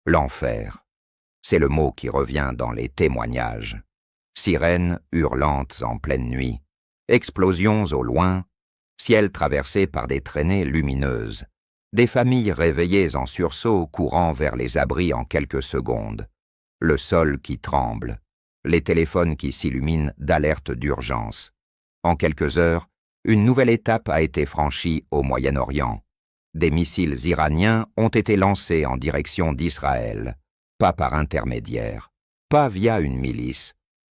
L'enfer. C'est le mot qui revient dans les témoignages. Sirènes hurlantes en pleine nuit, explosions au loin, ciel traversé par des traînées lumineuses, des familles réveillées en sursaut courant vers les abris en quelques secondes, le sol qui tremble, les téléphones qui s'illuminent d'alertes d'urgence. En quelques heures, une nouvelle étape a été franchie au Moyen-Orient. Des missiles iraniens ont été lancés en direction d'Israël, pas par intermédiaire, pas via une milice,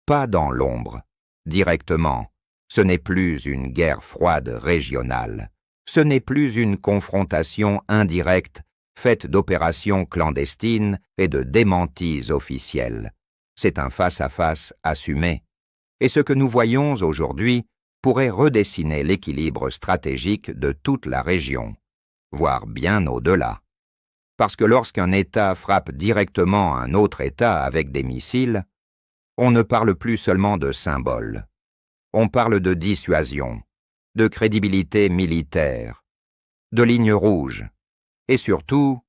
pas dans l'ombre, directement. Ce n'est plus une guerre froide régionale, ce n'est plus une confrontation indirecte faite d'opérations clandestines et de démentis officiels. C'est un face-à-face assumé. Et ce que nous voyons aujourd'hui pourrait redessiner l'équilibre stratégique de toute la région, voire bien au-delà. Parce que lorsqu'un État frappe directement un autre État avec des missiles, on ne parle plus seulement de symboles. On parle de dissuasion, de crédibilité militaire, de lignes rouges, et surtout,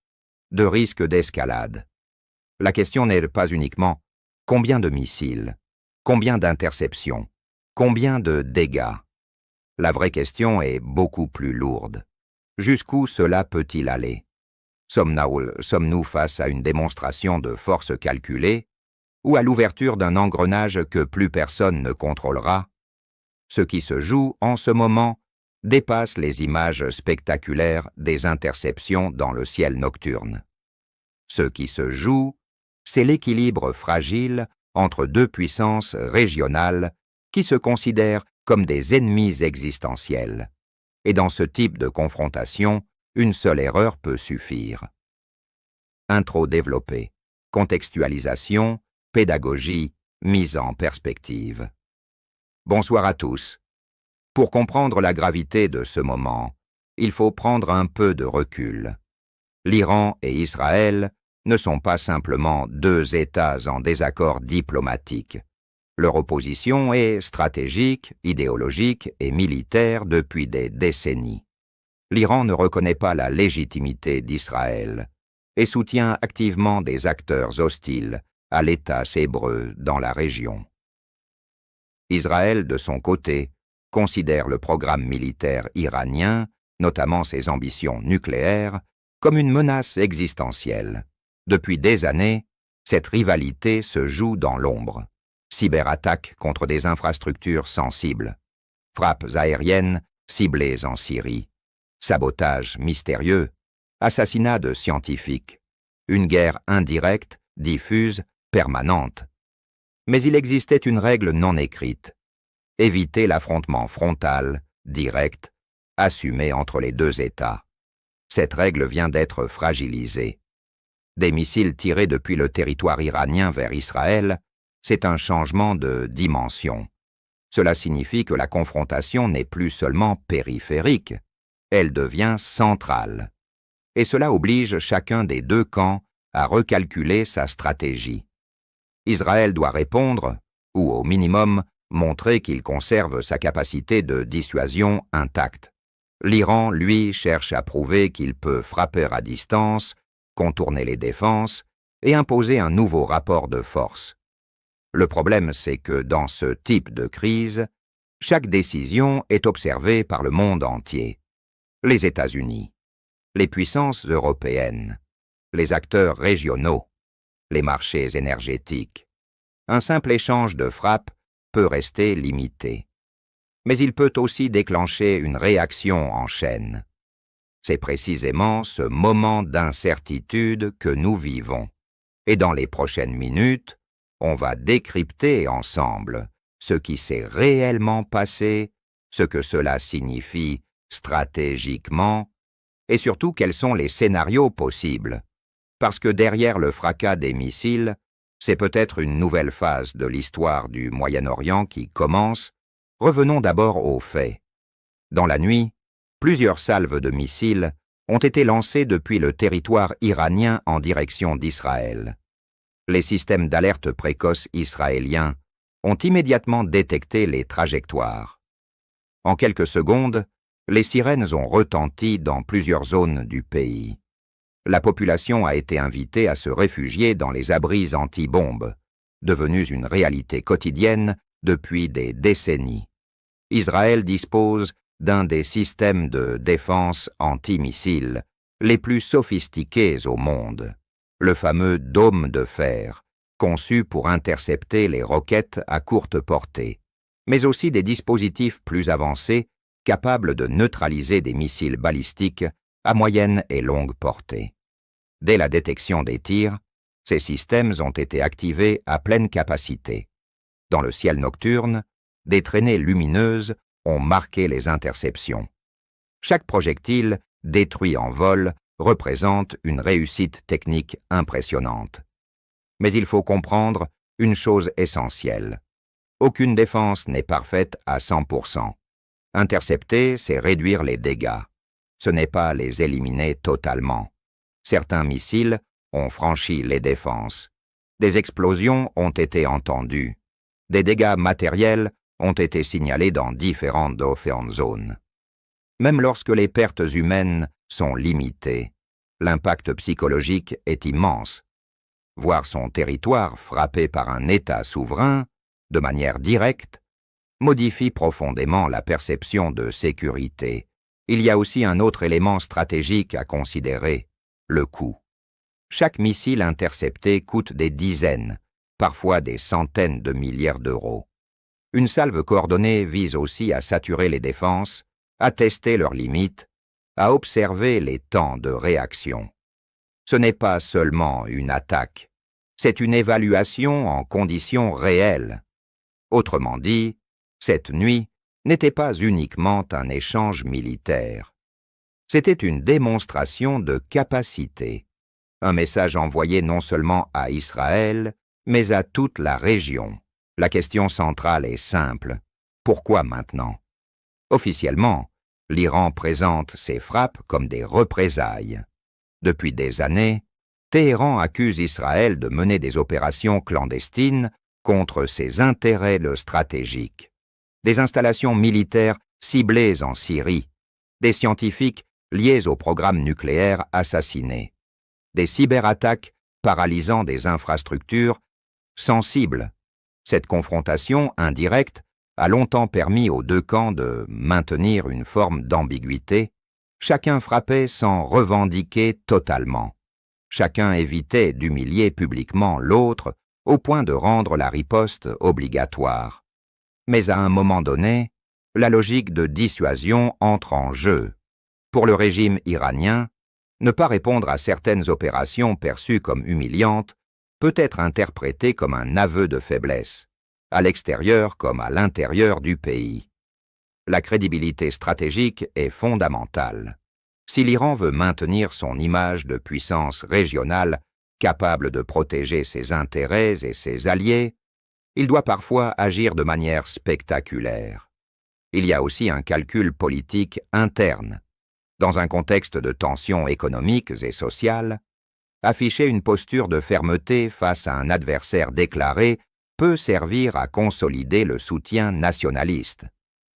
de risque d'escalade. La question n'est pas uniquement combien de missiles, combien d'interceptions, combien de dégâts. La vraie question est beaucoup plus lourde. Jusqu'où cela peut-il aller? Sommes-nous face à une démonstration de force calculée ou à l'ouverture d'un engrenage que plus personne ne contrôlera? Ce qui se joue en ce moment dépasse les images spectaculaires des interceptions dans le ciel nocturne. Ce qui se joue, c'est l'équilibre fragile entre deux puissances régionales qui se considèrent comme des ennemis existentiels. Et dans ce type de confrontation, une seule erreur peut suffire. Intro développée, contextualisation, pédagogie, mise en perspective. Bonsoir à tous. Pour comprendre la gravité de ce moment, il faut prendre un peu de recul. L'Iran et Israël ne sont pas simplement deux États en désaccord diplomatique. Leur opposition est stratégique, idéologique et militaire depuis des décennies. L'Iran ne reconnaît pas la légitimité d'Israël et soutient activement des acteurs hostiles à l'État hébreu dans la région. Israël, de son côté, considère le programme militaire iranien, notamment ses ambitions nucléaires, comme une menace existentielle. Depuis des années, cette rivalité se joue dans l'ombre. Cyberattaques contre des infrastructures sensibles, frappes aériennes ciblées en Syrie, sabotage mystérieux, assassinat de scientifiques, une guerre indirecte, diffuse, permanente. Mais il existait une règle non écrite: éviter l'affrontement frontal, direct, assumé entre les deux États. Cette règle vient d'être fragilisée. Des missiles tirés depuis le territoire iranien vers Israël, c'est un changement de dimension. Cela signifie que la confrontation n'est plus seulement périphérique, elle devient centrale. Et cela oblige chacun des deux camps à recalculer sa stratégie. Israël doit répondre, ou au minimum montrer qu'il conserve sa capacité de dissuasion intacte. L'Iran, lui, cherche à prouver qu'il peut frapper à distance, contourner les défenses et imposer un nouveau rapport de force. Le problème, c'est que dans ce type de crise, chaque décision est observée par le monde entier. Les États-Unis, les puissances européennes, les acteurs régionaux, les marchés énergétiques. Un simple échange de frappes peut rester limité. Mais il peut aussi déclencher une réaction en chaîne. C'est précisément ce moment d'incertitude que nous vivons. Et dans les prochaines minutes, on va décrypter ensemble ce qui s'est réellement passé, ce que cela signifie stratégiquement, et surtout quels sont les scénarios possibles. Parce que derrière le fracas des missiles, c'est peut-être une nouvelle phase de l'histoire du Moyen-Orient qui commence. Revenons d'abord aux faits. Dans la nuit, plusieurs salves de missiles ont été lancées depuis le territoire iranien en direction d'Israël. Les systèmes d'alerte précoce israéliens ont immédiatement détecté les trajectoires. En quelques secondes, les sirènes ont retenti dans plusieurs zones du pays. la population a été invitée à se réfugier dans les abris anti-bombes, devenus une réalité quotidienne depuis des décennies. Israël dispose d'un des systèmes de défense antimissiles les plus sophistiqués au monde, le fameux dôme de fer, conçu pour intercepter les roquettes à courte portée, mais aussi des dispositifs plus avancés capables de neutraliser des missiles balistiques à moyenne et longue portée. Dès la détection des tirs, ces systèmes ont été activés à pleine capacité. Dans le ciel nocturne, des traînées lumineuses ont marqué les interceptions. Chaque projectile, détruit en vol, représente une réussite technique impressionnante. Mais il faut comprendre une chose essentielle. Aucune défense n'est parfaite à 100%. Intercepter, c'est réduire les dégâts. Ce n'est pas les éliminer totalement. Certains missiles ont franchi les défenses. Des explosions ont été entendues. Des dégâts matériels ont été signalés dans différentes buffer zones. Même lorsque les pertes humaines sont limitées, l'impact psychologique est immense. Voir son territoire frappé par un État souverain, de manière directe, modifie profondément la perception de sécurité. Il y a aussi un autre élément stratégique à considérer, le coût. Chaque missile intercepté coûte des dizaines, parfois des centaines de milliards d'euros. Une salve coordonnée vise aussi à saturer les défenses, à tester leurs limites, à observer les temps de réaction. Ce n'est pas seulement une attaque, c'est une évaluation en conditions réelles. Autrement dit, cette nuit n'était pas uniquement un échange militaire. C'était une démonstration de capacité, un message envoyé non seulement à Israël, mais à toute la région. La question centrale est simple. Pourquoi maintenant? Officiellement, l'Iran présente ces frappes comme des représailles. Depuis des années, Téhéran accuse Israël de mener des opérations clandestines contre ses intérêts stratégiques. Des installations militaires ciblées en Syrie, des scientifiques liés au programme nucléaire assassinés, des cyberattaques paralysant des infrastructures sensibles. Cette confrontation indirecte a longtemps permis aux deux camps de maintenir une forme d'ambiguïté. Chacun frappait sans revendiquer totalement. Chacun évitait d'humilier publiquement l'autre au point de rendre la riposte obligatoire. Mais à un moment donné, la logique de dissuasion entre en jeu. Pour le régime iranien, ne pas répondre à certaines opérations perçues comme humiliantes peut être interprété comme un aveu de faiblesse, à l'extérieur comme à l'intérieur du pays. La crédibilité stratégique est fondamentale. Si l'Iran veut maintenir son image de puissance régionale capable de protéger ses intérêts et ses alliés, il doit parfois agir de manière spectaculaire. Il y a aussi un calcul politique interne. Dans un contexte de tensions économiques et sociales, afficher une posture de fermeté face à un adversaire déclaré peut servir à consolider le soutien nationaliste.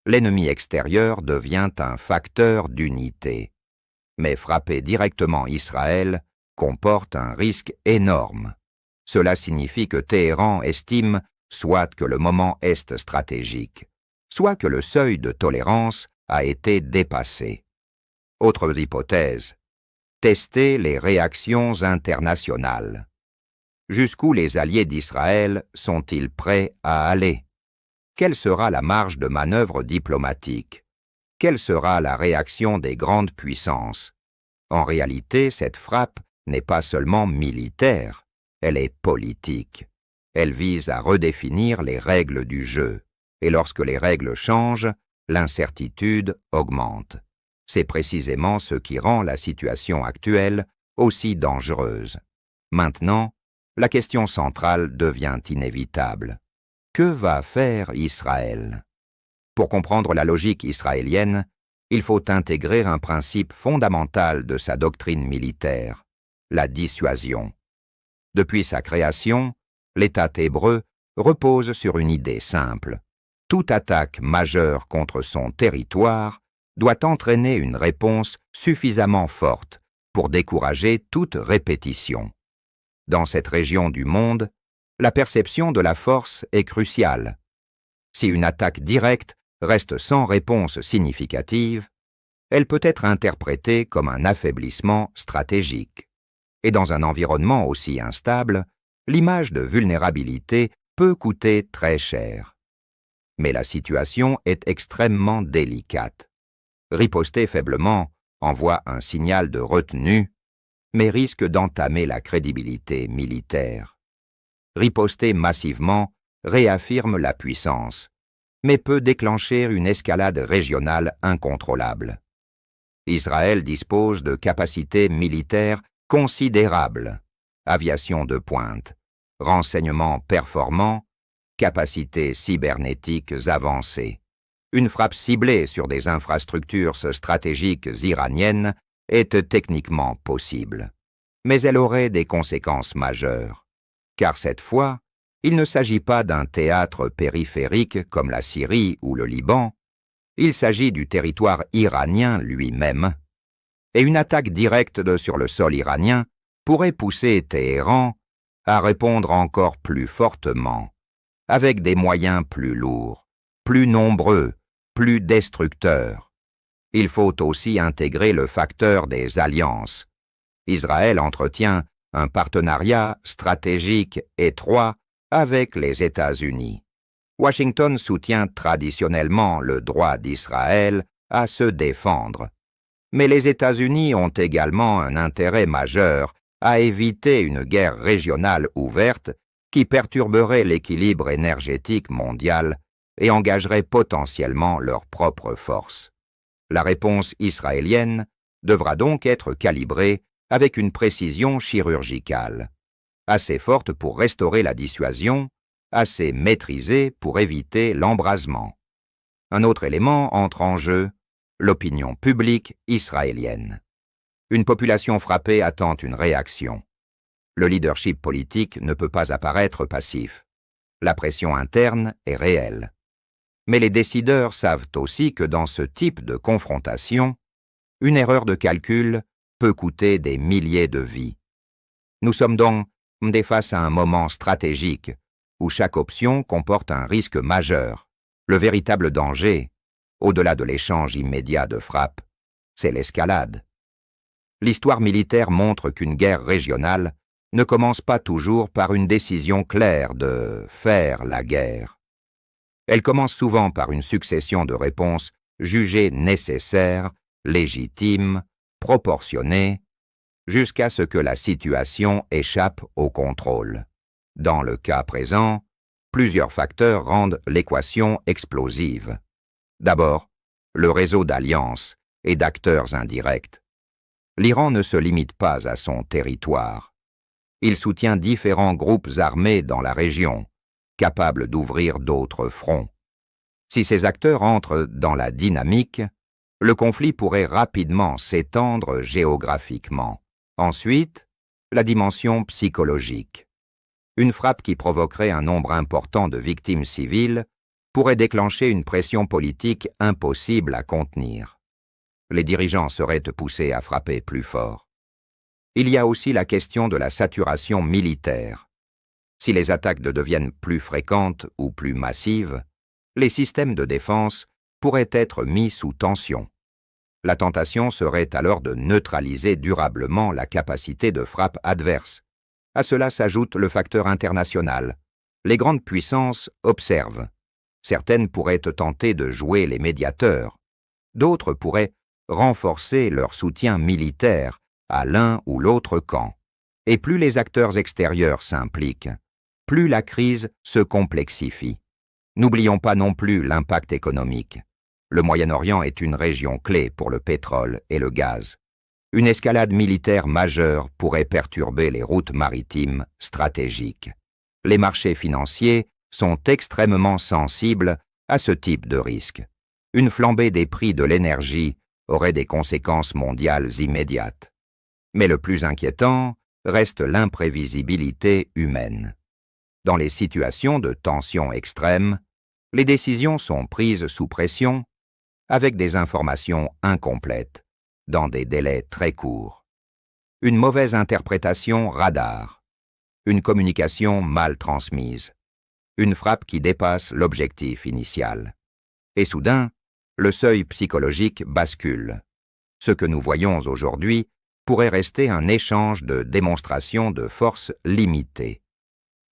L'ennemi extérieur devient un facteur d'unité. Mais frapper directement Israël comporte un risque énorme. Cela signifie que Téhéran estime soit que le moment est stratégique, soit que le seuil de tolérance a été dépassé. Autre hypothèse, tester les réactions internationales. Jusqu'où les alliés d'Israël sont-ils prêts à aller? Quelle sera la marge de manœuvre diplomatique? Quelle sera la réaction des grandes puissances? En réalité, cette frappe n'est pas seulement militaire, elle est politique. Elle vise à redéfinir les règles du jeu, et lorsque les règles changent, l'incertitude augmente. C'est précisément ce qui rend la situation actuelle aussi dangereuse. Maintenant, la question centrale devient inévitable. Que va faire Israël? Pour comprendre la logique israélienne, il faut intégrer un principe fondamental de sa doctrine militaire, la dissuasion. Depuis sa création, l'État hébreu repose sur une idée simple. Toute attaque majeure contre son territoire doit entraîner une réponse suffisamment forte pour décourager toute répétition. Dans cette région du monde, la perception de la force est cruciale. Si une attaque directe reste sans réponse significative, elle peut être interprétée comme un affaiblissement stratégique. Et dans un environnement aussi instable, l'image de vulnérabilité peut coûter très cher. Mais la situation est extrêmement délicate. Riposter faiblement envoie un signal de retenue, mais risque d'entamer la crédibilité militaire. Riposter massivement réaffirme la puissance, mais peut déclencher une escalade régionale incontrôlable. Israël dispose de capacités militaires considérables, aviation de pointe, renseignements performants, capacités cybernétiques avancées. Une frappe ciblée sur des infrastructures stratégiques iraniennes est techniquement possible, mais elle aurait des conséquences majeures, car cette fois, il ne s'agit pas d'un théâtre périphérique comme la Syrie ou le Liban, il s'agit du territoire iranien lui-même, et une attaque directe sur le sol iranien pourrait pousser Téhéran à répondre encore plus fortement, avec des moyens plus lourds, plus nombreux, plus destructeurs. Il faut aussi intégrer le facteur des alliances. Israël entretient un partenariat stratégique étroit avec les États-Unis. Washington soutient traditionnellement le droit d'Israël à se défendre. Mais les États-Unis ont également un intérêt majeur à éviter une guerre régionale ouverte qui perturberait l'équilibre énergétique mondial et engagerait potentiellement leurs propres forces. La réponse israélienne devra donc être calibrée avec une précision chirurgicale, assez forte pour restaurer la dissuasion, assez maîtrisée pour éviter l'embrasement. Un autre élément entre en jeu, l'opinion publique israélienne. Une population frappée attend une réaction. Le leadership politique ne peut pas apparaître passif. La pression interne est réelle. Mais les décideurs savent aussi que dans ce type de confrontation, une erreur de calcul peut coûter des milliers de vies. Nous sommes donc face à un moment stratégique où chaque option comporte un risque majeur. Le véritable danger, au-delà de l'échange immédiat de frappes, c'est l'escalade. L'histoire militaire montre qu'une guerre régionale ne commence pas toujours par une décision claire de faire la guerre. Elle commence souvent par une succession de réponses jugées nécessaires, légitimes, proportionnées, jusqu'à ce que la situation échappe au contrôle. Dans le cas présent, plusieurs facteurs rendent l'équation explosive. D'abord, le réseau d'alliances et d'acteurs indirects. L'Iran ne se limite pas à son territoire. Il soutient différents groupes armés dans la région, capables d'ouvrir d'autres fronts. Si ces acteurs entrent dans la dynamique, le conflit pourrait rapidement s'étendre géographiquement. Ensuite, la dimension psychologique. Une frappe qui provoquerait un nombre important de victimes civiles pourrait déclencher une pression politique impossible à contenir. Les dirigeants seraient poussés à frapper plus fort. Il y a aussi la question de la saturation militaire. Si les attaques deviennent plus fréquentes ou plus massives, les systèmes de défense pourraient être mis sous tension. La tentation serait alors de neutraliser durablement la capacité de frappe adverse. À cela s'ajoute le facteur international. Les grandes puissances observent. Certaines pourraient tenter de jouer les médiateurs. D'autres pourraient renforcer leur soutien militaire à l'un ou l'autre camp. Et plus les acteurs extérieurs s'impliquent, plus la crise se complexifie. N'oublions pas non plus l'impact économique. Le Moyen-Orient est une région clé pour le pétrole et le gaz. Une escalade militaire majeure pourrait perturber les routes maritimes stratégiques. Les marchés financiers sont extrêmement sensibles à ce type de risque. Une flambée des prix de l'énergie aurait des conséquences mondiales immédiates. Mais le plus inquiétant reste l'imprévisibilité humaine. Dans les situations de tension extrême, les décisions sont prises sous pression, avec des informations incomplètes, dans des délais très courts. une mauvaise interprétation radar, une communication mal transmise, une frappe qui dépasse l'objectif initial. Et soudain, le seuil psychologique bascule. Ce que nous voyons aujourd'hui pourrait rester un échange de démonstrations de force limitée,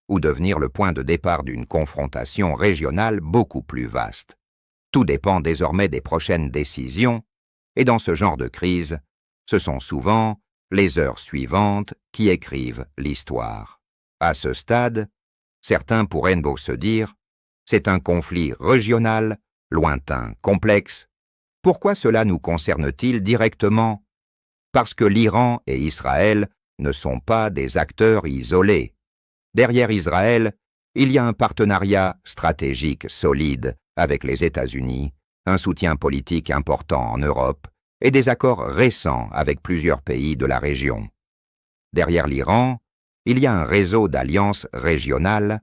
ou devenir le point de départ d'une confrontation régionale beaucoup plus vaste. Tout dépend désormais des prochaines décisions, et dans ce genre de crise, ce sont souvent les heures suivantes qui écrivent l'histoire. À ce stade, certains pourraient donc se dire « c'est un conflit régional, lointain, complexe. Pourquoi cela nous concerne-t-il directement ? Parce que l'Iran et Israël ne sont pas des acteurs isolés. Derrière Israël, il y a un partenariat stratégique solide avec les États-Unis, un soutien politique important en Europe et des accords récents avec plusieurs pays de la région. Derrière l'Iran, il y a un réseau d'alliances régionales,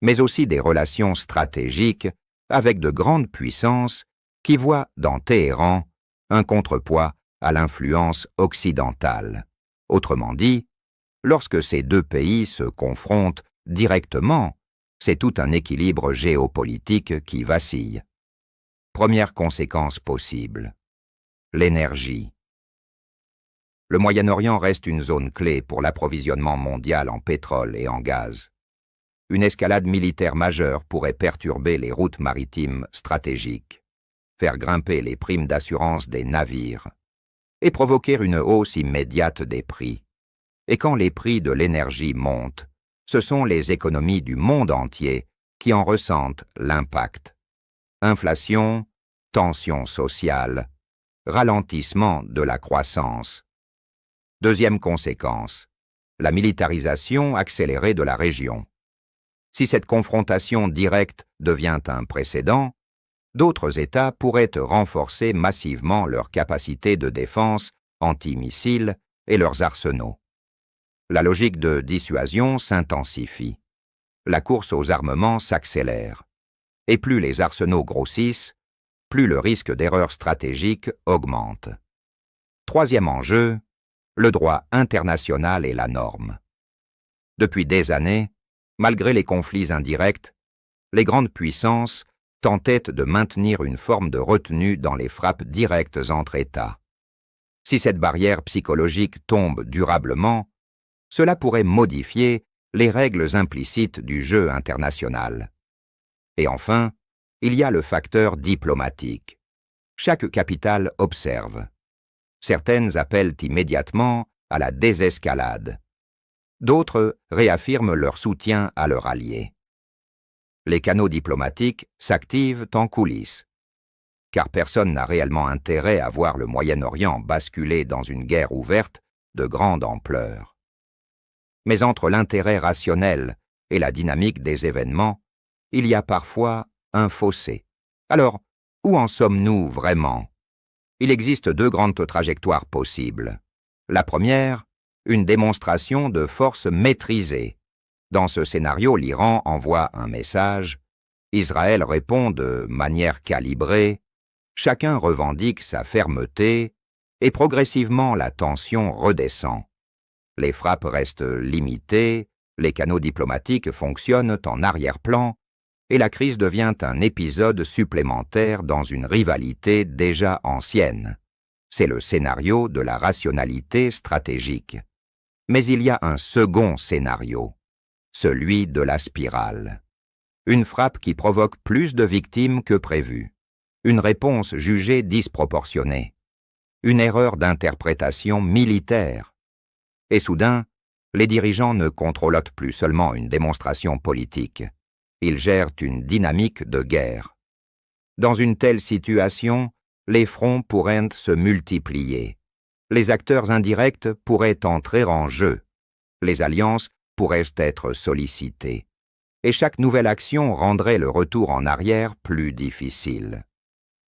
mais aussi des relations stratégiques avec de grandes puissances qui voient dans Téhéran un contrepoids à l'influence occidentale. Autrement dit, lorsque ces deux pays se confrontent directement, c'est tout un équilibre géopolitique qui vacille. Première conséquence possible, l'énergie. Le Moyen-Orient reste une zone clé pour l'approvisionnement mondial en pétrole et en gaz. Une escalade militaire majeure pourrait perturber les routes maritimes stratégiques, faire grimper les primes d'assurance des navires et provoquer une hausse immédiate des prix. Et quand les prix de l'énergie montent, ce sont les économies du monde entier qui en ressentent l'impact. Inflation, tension sociale, ralentissement de la croissance. Deuxième conséquence, la militarisation accélérée de la région. Si cette confrontation directe devient un précédent, d'autres États pourraient renforcer massivement leurs capacités de défense anti-missiles et leurs arsenaux. La logique de dissuasion s'intensifie. La course aux armements s'accélère. Et plus les arsenaux grossissent, plus le risque d'erreur stratégique augmente. Troisième enjeu, le droit international et la norme. Depuis des années, malgré les conflits indirects, les grandes puissances tentaient de maintenir une forme de retenue dans les frappes directes entre États. Si cette barrière psychologique tombe durablement, cela pourrait modifier les règles implicites du jeu international. Et enfin, il y a le facteur diplomatique. Chaque capitale observe. Certaines appellent immédiatement à la désescalade. D'autres réaffirment leur soutien à leurs alliés. Les canaux diplomatiques s'activent en coulisses, car personne n'a réellement intérêt à voir le Moyen-Orient basculer dans une guerre ouverte de grande ampleur. Mais entre l'intérêt rationnel et la dynamique des événements, il y a parfois un fossé. Alors, où en sommes-nous vraiment ? Il existe deux grandes trajectoires possibles. La première, une démonstration de force maîtrisée. Dans ce scénario, l'Iran envoie un message, Israël répond de manière calibrée, chacun revendique sa fermeté et progressivement la tension redescend. Les frappes restent limitées, les canaux diplomatiques fonctionnent en arrière-plan et la crise devient un épisode supplémentaire dans une rivalité déjà ancienne. C'est le scénario de la rationalité stratégique. Mais il y a un second scénario, celui de la spirale. Une frappe qui provoque plus de victimes que prévu. Une réponse jugée disproportionnée. Une erreur d'interprétation militaire. Et soudain, les dirigeants ne contrôlent plus seulement une démonstration politique. Ils gèrent une dynamique de guerre. Dans une telle situation, les fronts pourraient se multiplier. Les acteurs indirects pourraient entrer en jeu. Les alliances pourraient être sollicitées. Et chaque nouvelle action rendrait le retour en arrière plus difficile.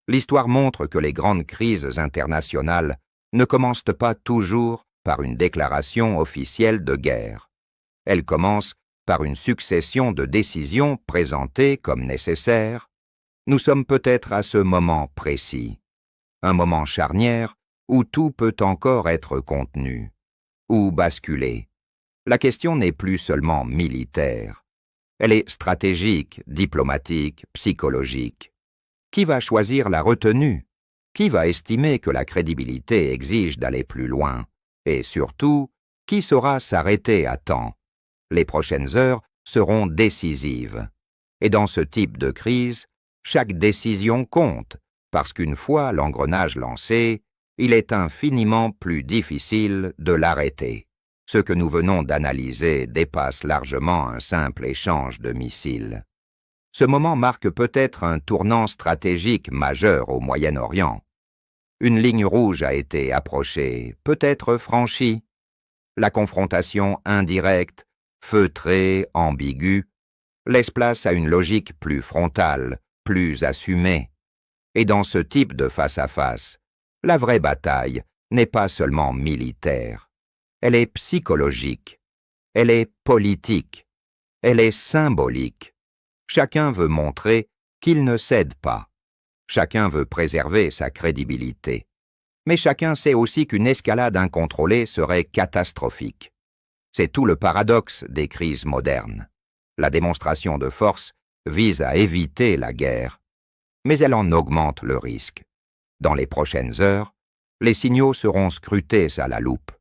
L'histoire montre que les grandes crises internationales ne commencent pas toujours par une déclaration officielle de guerre. Elles commencent par une succession de décisions présentées comme nécessaires. Nous sommes peut-être à ce moment précis, un moment charnière où tout peut encore être contenu. ou basculer. La question n'est plus seulement militaire. Elle est stratégique, diplomatique, psychologique. Qui va choisir la retenue? Qui va estimer que la crédibilité exige d'aller plus loin? Et surtout, qui saura s'arrêter à temps? Les prochaines heures seront décisives. Et dans ce type de crise, chaque décision compte, parce qu'une fois l'engrenage lancé, il est infiniment plus difficile de l'arrêter. Ce que nous venons d'analyser dépasse largement un simple échange de missiles. Ce moment marque peut-être un tournant stratégique majeur au Moyen-Orient. Une ligne rouge a été approchée, peut-être franchie. La confrontation indirecte, feutrée, ambiguë, laisse place à une logique plus frontale, plus assumée. Et dans ce type de face-à-face, la vraie bataille n'est pas seulement militaire. Elle est psychologique, elle est politique, elle est symbolique. Chacun veut montrer qu'il ne cède pas. Chacun veut préserver sa crédibilité. Mais chacun sait aussi qu'une escalade incontrôlée serait catastrophique. C'est tout le paradoxe des crises modernes. La démonstration de force vise à éviter la guerre, mais elle en augmente le risque. Dans les prochaines heures, les signaux seront scrutés à la loupe.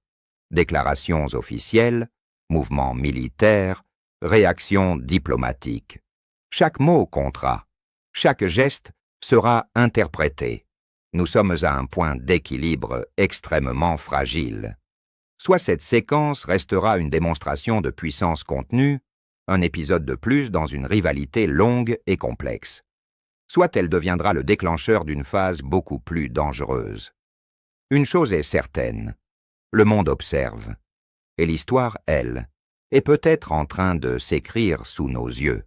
Déclarations officielles, mouvements militaires, réactions diplomatiques. Chaque mot comptera, chaque geste sera interprété. Nous sommes à un point d'équilibre extrêmement fragile. Soit cette séquence restera une démonstration de puissance contenue, un épisode de plus dans une rivalité longue et complexe. Soit elle deviendra le déclencheur d'une phase beaucoup plus dangereuse. Une chose est certaine, le monde observe, et l'histoire, elle, est peut-être en train de s'écrire sous nos yeux.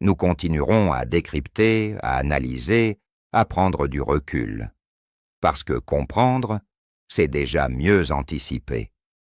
Nous continuerons à décrypter, à analyser, à prendre du recul. Parce que comprendre, c'est déjà mieux anticiper.